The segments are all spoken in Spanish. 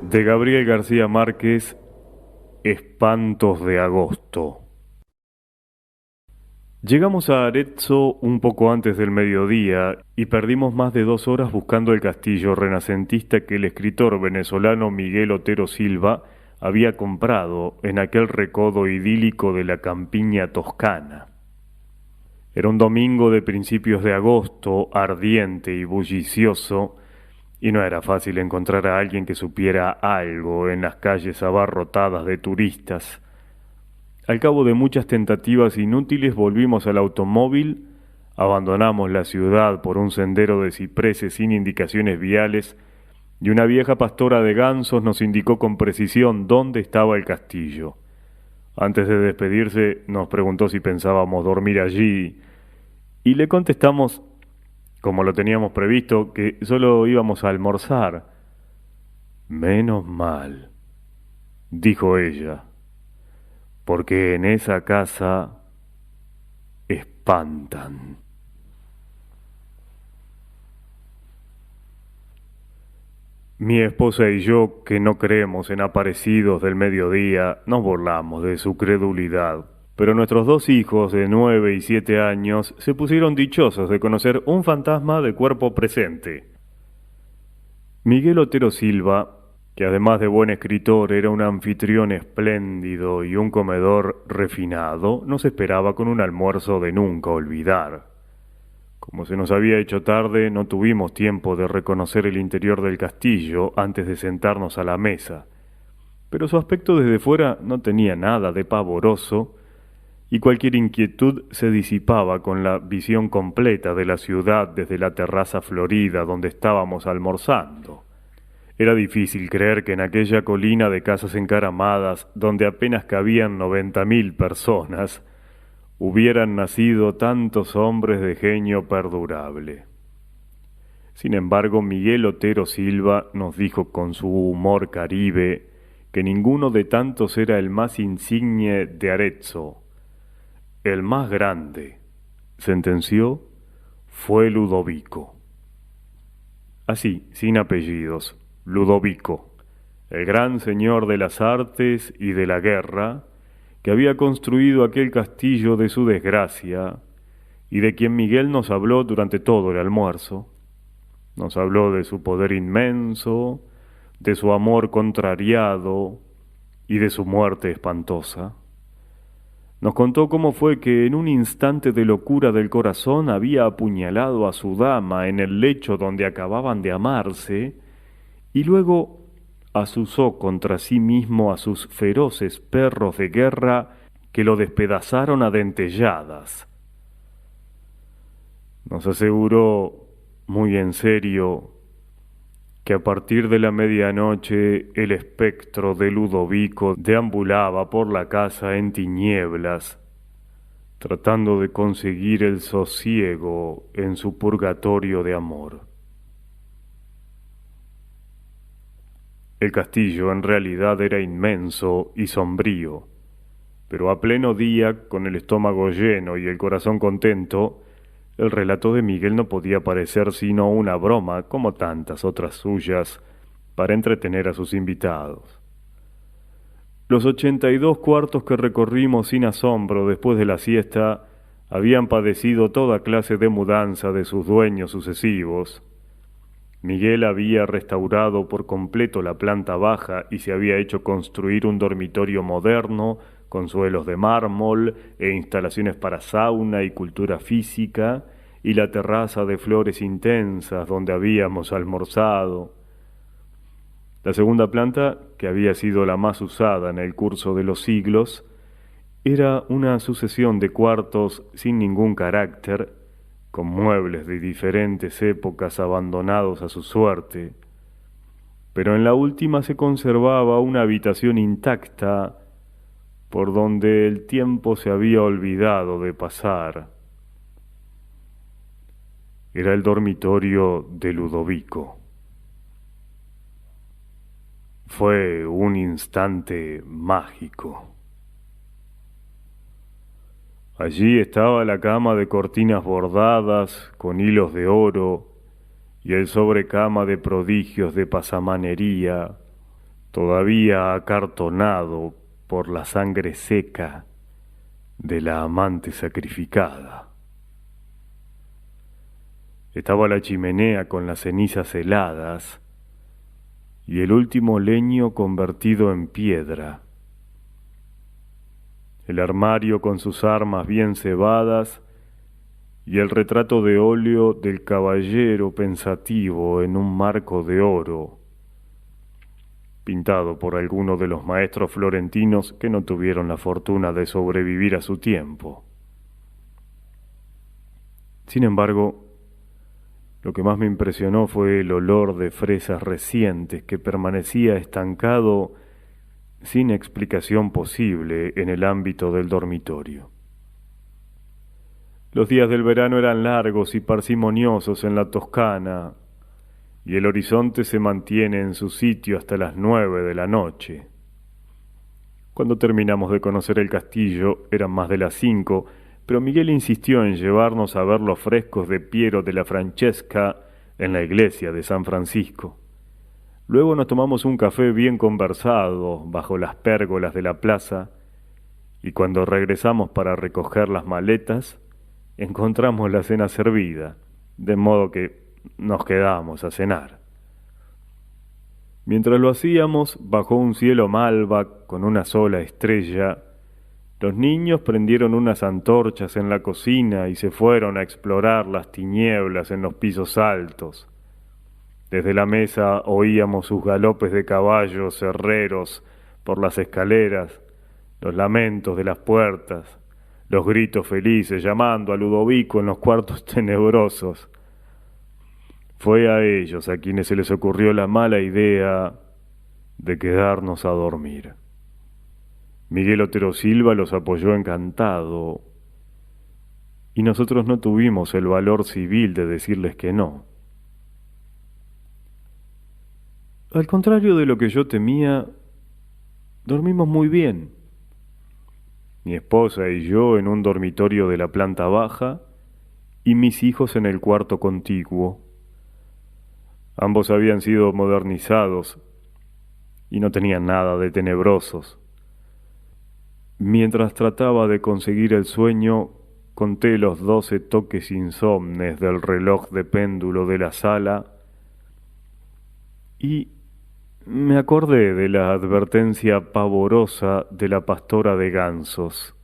De Gabriel García Márquez, Espantos de agosto. Llegamos a Arezzo un poco antes del mediodía y perdimos más de 2 horas buscando el castillo renacentista que el escritor venezolano Miguel Otero Silva había comprado en aquel recodo idílico de la campiña toscana. Era un domingo de principios de agosto, ardiente y bullicioso, y no era fácil encontrar a alguien que supiera algo en las calles abarrotadas de turistas. Al cabo de muchas tentativas inútiles volvimos al automóvil, abandonamos la ciudad por un sendero de cipreses sin indicaciones viales, y una vieja pastora de gansos nos indicó con precisión dónde estaba el castillo. Antes de despedirse nos preguntó si pensábamos dormir allí, y le contestamos, como lo teníamos previsto, que solo íbamos a almorzar. Menos mal, dijo ella, porque en esa casa espantan. Mi esposa y yo, que no creemos en aparecidos del mediodía, nos burlamos de su credulidad. Pero nuestros 2 hijos de 9 y 7 años se pusieron dichosos de conocer un fantasma de cuerpo presente. Miguel Otero Silva, que además de buen escritor era un anfitrión espléndido y un comedor refinado, nos esperaba con un almuerzo de nunca olvidar. Como se nos había hecho tarde, no tuvimos tiempo de reconocer el interior del castillo antes de sentarnos a la mesa, pero su aspecto desde fuera no tenía nada de pavoroso, y cualquier inquietud se disipaba con la visión completa de la ciudad desde la terraza florida donde estábamos almorzando. Era difícil creer que en aquella colina de casas encaramadas, donde apenas cabían 90.000 personas, hubieran nacido tantos hombres de genio perdurable. Sin embargo, Miguel Otero Silva nos dijo con su humor caribe que ninguno de tantos era el más insigne de Arezzo. El más grande, sentenció, fue Ludovico. Así, sin apellidos, Ludovico, el gran señor de las artes y de la guerra, que había construido aquel castillo de su desgracia, y de quien Miguel nos habló durante todo el almuerzo. Nos habló de su poder inmenso, de su amor contrariado y de su muerte espantosa. Nos contó cómo fue que en un instante de locura del corazón había apuñalado a su dama en el lecho donde acababan de amarse, y luego azuzó contra sí mismo a sus feroces perros de guerra que lo despedazaron a dentelladas. Nos aseguró, muy en serio, que a partir de la medianoche el espectro de Ludovico deambulaba por la casa en tinieblas, tratando de conseguir el sosiego en su purgatorio de amor. El castillo en realidad era inmenso y sombrío, pero a pleno día, con el estómago lleno y el corazón contento, el relato de Miguel no podía parecer sino una broma, como tantas otras suyas, para entretener a sus invitados. Los 82 cuartos que recorrimos sin asombro después de la siesta habían padecido toda clase de mudanza de sus dueños sucesivos. Miguel había restaurado por completo la planta baja y se había hecho construir un dormitorio moderno con suelos de mármol e instalaciones para sauna y cultura física, y la terraza de flores intensas donde habíamos almorzado. La segunda planta, que había sido la más usada en el curso de los siglos, era una sucesión de cuartos sin ningún carácter, con muebles de diferentes épocas abandonados a su suerte, pero en la última se conservaba una habitación intacta por donde el tiempo se había olvidado de pasar. Era el dormitorio de Ludovico. Fue un instante mágico. Allí estaba la cama de cortinas bordadas con hilos de oro y el sobrecama de prodigios de pasamanería, todavía acartonado por la sangre seca de la amante sacrificada. Estaba la chimenea con las cenizas heladas y el último leño convertido en piedra. El armario con sus armas bien cebadas y el retrato de óleo del caballero pensativo en un marco de oro, pintado por alguno de los maestros florentinos que no tuvieron la fortuna de sobrevivir a su tiempo. Sin embargo, lo que más me impresionó fue el olor de fresas recientes que permanecía estancado sin explicación posible en el ámbito del dormitorio. Los días del verano eran largos y parsimoniosos en la Toscana, y el horizonte se mantiene en su sitio hasta las 9 de la noche. Cuando terminamos de conocer el castillo eran más de las 5, pero Miguel insistió en llevarnos a ver los frescos de Piero de la Francesca en la iglesia de San Francisco. Luego nos tomamos un café bien conversado bajo las pérgolas de la plaza, y cuando regresamos para recoger las maletas, encontramos la cena servida, de modo que nos quedamos a cenar. Mientras lo hacíamos, bajo un cielo malva con una sola estrella, los niños prendieron unas antorchas en la cocina y se fueron a explorar las tinieblas en los pisos altos. Desde la mesa oíamos sus galopes de caballos herreros por las escaleras, los lamentos de las puertas, los gritos felices llamando a Ludovico en los cuartos tenebrosos. Fue a ellos a quienes se les ocurrió la mala idea de quedarnos a dormir. Miguel Otero Silva los apoyó encantado, y nosotros no tuvimos el valor civil de decirles que no. Al contrario de lo que yo temía, dormimos muy bien. Mi esposa y yo en un dormitorio de la planta baja y mis hijos en el cuarto contiguo. Ambos habían sido modernizados y no tenían nada de tenebrosos. Mientras trataba de conseguir el sueño, conté los 12 toques insomnes del reloj de péndulo de la sala y me acordé de la advertencia pavorosa de la pastora de gansos.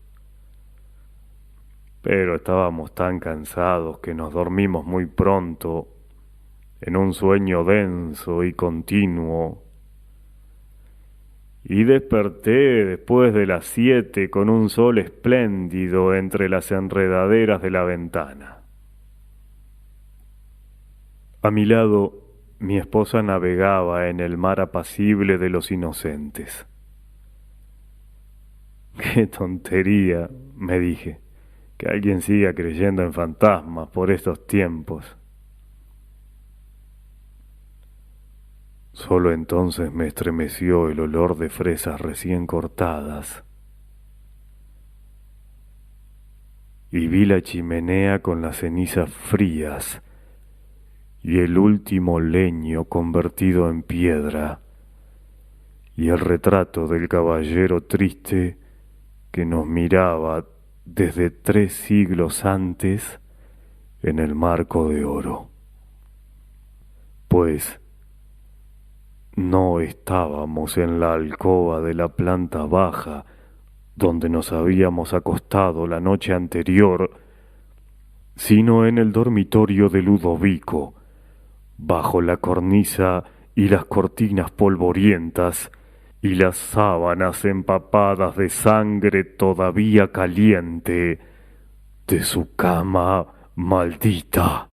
Pero estábamos tan cansados que nos dormimos muy pronto, en un sueño denso y continuo. Y desperté después de las 7 con un sol espléndido entre las enredaderas de la ventana. A mi lado, mi esposa navegaba en el mar apacible de los inocentes. ¡Qué tontería!, me dije, que alguien siga creyendo en fantasmas por estos tiempos. Solo entonces me estremeció el olor de fresas recién cortadas y vi la chimenea con las cenizas frías y el último leño convertido en piedra y el retrato del caballero triste que nos miraba desde 3 siglos antes en el marco de oro. Pues no estábamos en la alcoba de la planta baja donde nos habíamos acostado la noche anterior, sino en el dormitorio de Ludovico, bajo la cornisa y las cortinas polvorientas y las sábanas empapadas de sangre todavía caliente de su cama maldita.